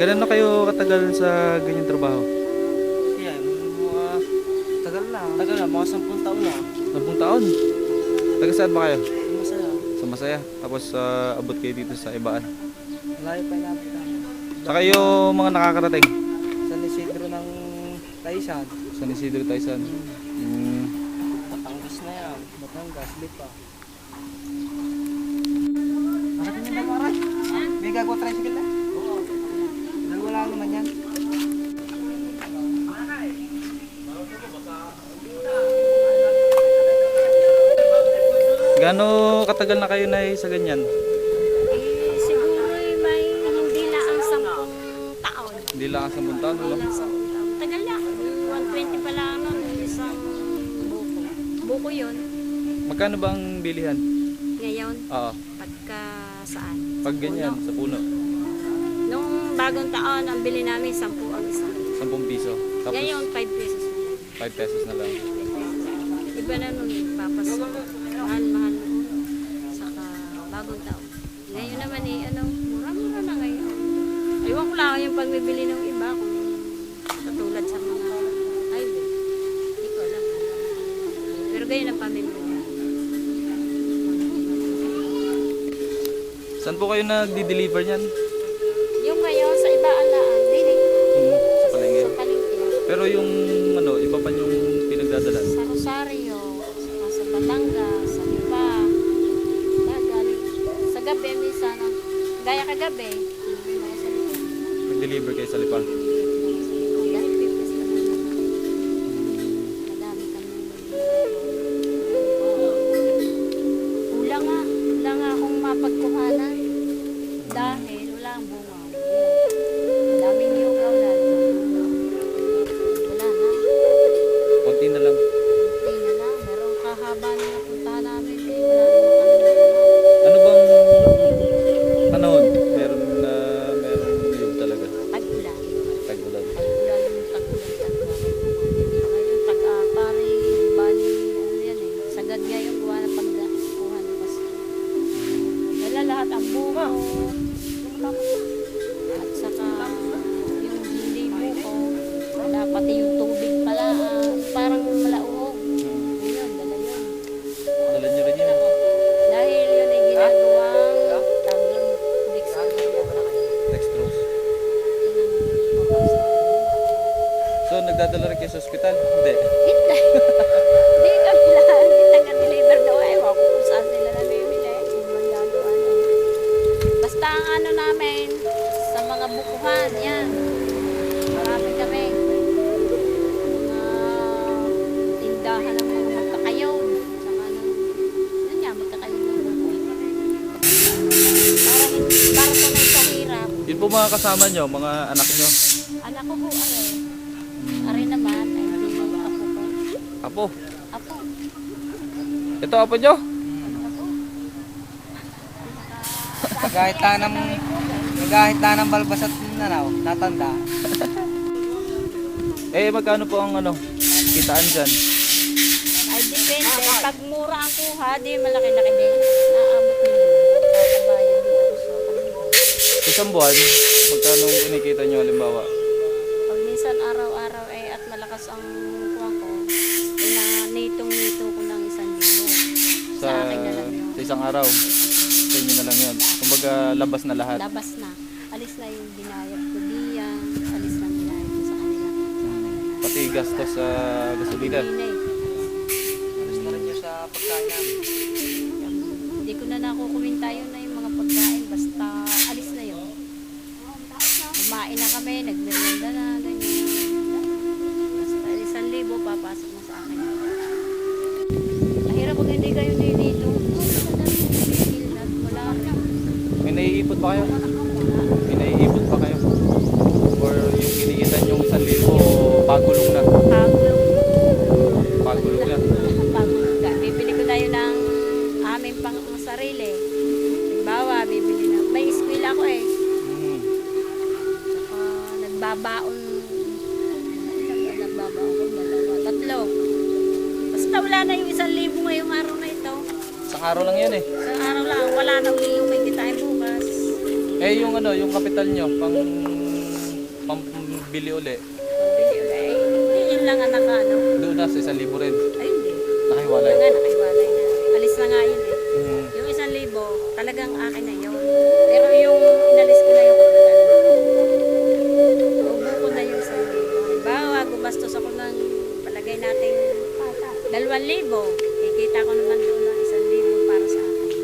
Ganun na kayo katagal sa ganyang trabaho? Yeah, mga tagal na. Tagal na, mga 10 taon na. 10 taon? Taga saan ba kayo? Masaya. Sa Masaya. Tapos abot kayo dito sa Ibaan. Layo pa inabot namin. Sa kayo mga nakakarating? San Isidro ng Taisan. San Isidro, Taisan. Batangas na yan. Batangas, Lipa. Nakita niyo ba maray? May gagawa tricycle na? Oo. Dalawa lang naman yan. Gaano katagal na kayo na sa ganyan? Siguro may hindi na ang 10 taon. Hindi lang sa 10 taon, no? Hindi lang 10 taon. Tagal na. 120 pa lang nun. Isang buko. Buko yun. Magkano ba ang bilihan? Ngayon, Oo. pagka saan? Pag ganyan, sa puno. Nung bagong taon, ang bili namin 10 ang isa. 10 piso. Tapos Ngayon, 5 pesos na lang. 5 pesos na lang. 5 pesos. Iba na nun, papaso. Mahal-mahal na. Saka bagong taon. Ngayon naman mura-mura na ngayon. Aywan ko lang yung pagbibili ng iba kung katulad sa mga highway. Hindi ko alam. Pero ganyan ang pamilya. Saan po kayo nagdi-deliver niyan? Yung ngayon sa iba alaan, dili. Sa palengke. Sa palengke. Pero yung iba pa yung pinagdadalan. Sa Rosario, sa Batangas, sa Lipa. Galing. Sa gabi, minsan, gaya kagabi, sa Lipa. Nag-deliver kayo sa Lipa. Dahil pipis ka naman. Madami kami. Wala nga akong mapagkuhanan. Dahil wala ang bunga. Daming niyong kaulan. Wala na. Konti na lang. Konti na lang. Merong kahaba na napuntahan namin. Wala naman kami. Ano bang panahon? Meron niyog talaga. Tag-ulan. Tag-ulan. Tag-ulan yung tag-ulan. Ngayon, pare, bali, yan sagad nga yung buwan na pagkuha ng pasto. Wala lahat ang buko. At saka yung hindi buko. Wala pati yung tubig pala. Parang malauhog. Yun, dala yun. Dala niyo rin yun. Dahil yun ay ginagawang tawag next Dextrose. So, nagdadala rin kayo sa ospital? Hindi. Hindi. Hindi kami lahat. Hindi taga-deliver daw. Ewan ko kung saan sila namimili. Yung magagawa na. Basta ang ano namin, sa mga bukuhan, yan. Marami kami. Mga tindahan ng mga magkakayon. Saka yun nga, magkakayon ng buko. Para tunay sa hirap. Yun po mga kasama nyo, mga anak nyo. Anak ko po, Ari naman, ay hindi mo apo ko. Apo. Apo. Ito apo nyo? Apo. Nagahit na ng balbas at natanda. Magkano po ang kitaan dyan? Ay, depende. Pag mura ang kuha, di malaki-laki din. Naabot din naman. Kakabayan din ako sa kanila. Isang buwan, magkano kinikita nyo halimbawa? Pag minsan araw-araw at malakas ang kuha ko, isang araw. Sa inyo na lang yun. Kumbaga labas na lahat. Labas na. Alis na yung binayad ko diyan. Alis na binayad ko sa kanila. Pati gastos sa gasolina. Hindi na eh. Alas na rin yun sa pagkain namin. Hindi ko na nakukumenta yun na yung mga pagkain. Basta alis na yun. Kumain na kami, nagmerienda na, ganyan. Basta 1,000 papasok na sa akin. Mahirap pag hindi kayo dito. Wala rin. May naiipot pa kayo? May naiipot pa kayo? Or yung kinikita yung 1,000 pagulong na? Pagulong. Pagulong na. Pagulong na. Bibili ko tayo ng aming pang sarili. Halimbawa, bibili na. May school ako eh. Saka nagbabaon. Nagbabaon ko, 2, 3. Basta wala na yung 1,000 ngayong araw na ito. Isang araw lang yan eh. Sa araw lang, wala na uli yung may kitain bukas. Eh yung ano, yung kapital nyo, pambili uli. Bili ulit. Hindi yun lang ang ano. Doon na sa 1,000 rin. Ay, hindi. Nakahiwalay. Nga, nakahiwalay na. Alis na nga yun eh. Mm. Yung 1,000, talagang akin na yun. Pero yung inalis ko na yung kapital. Ubo ko na yung 1,000. Halimbawa, gumastos ako ng palagay nating 2,000. Kikita ko naman doon ng 1,000 para sa akin.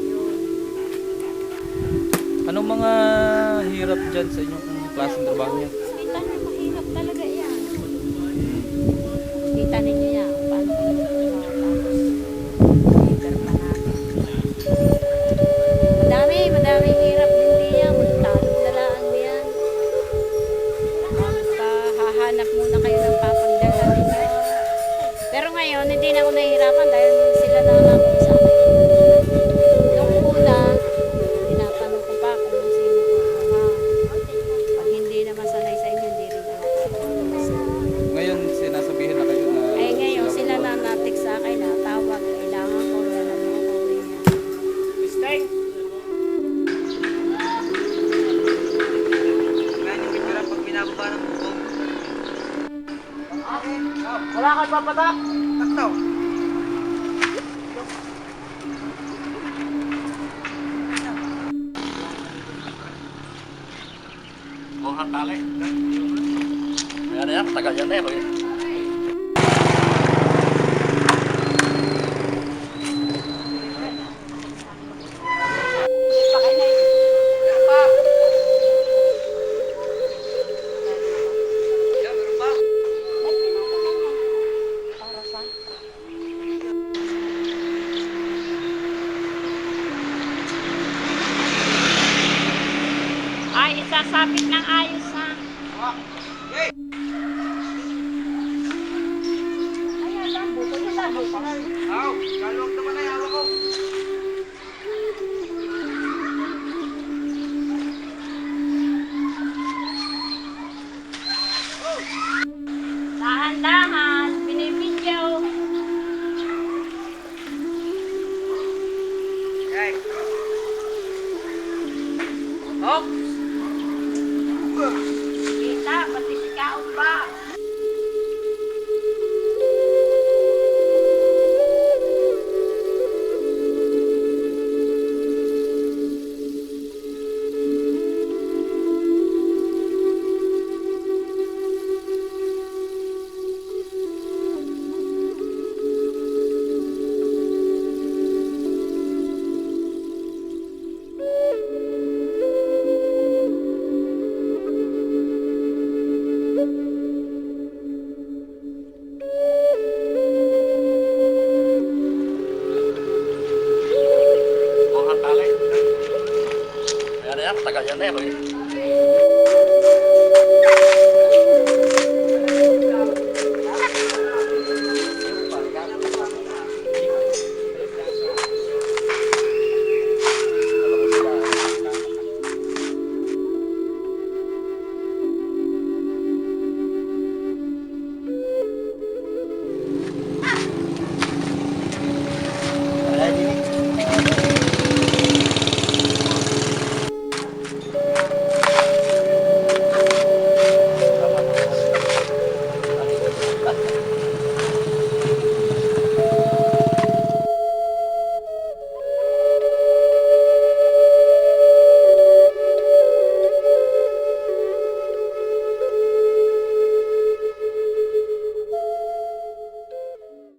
Yun. Anong mga hirap dyan sa inyong klaseng trabaho niyo? Kita na, mahirap talaga yan. Kita ninyo yan. Paano ko tapos pa natin. Madaming hirap din diyan. Magtalog na lang diyan. Hahanap muna kayo ng papagdala ninyo. Pero ngayon, hindi na ako nahihirapan dahil sila na lang sa akin. Nung una, tinatanong ko pa kung sino ko. Pag hindi naman sanay sa inyo, hindi rin ako. Ngayon, sinasabihin na kayo na... Eh ngayon, sila na natik sa akin na tawag. Kailangan ko na lang ako. Mistake! Kaya yung picture pag binababa ng buko. Wala ka papatak! Taktaw! Buhat tali. Ayan yan, tagal yan eh. Ay, isasapit ng ayos ha. Ayan lang, buko niya lang. Aw! Kalawag naman ay hawak ko! Dahan-dahan.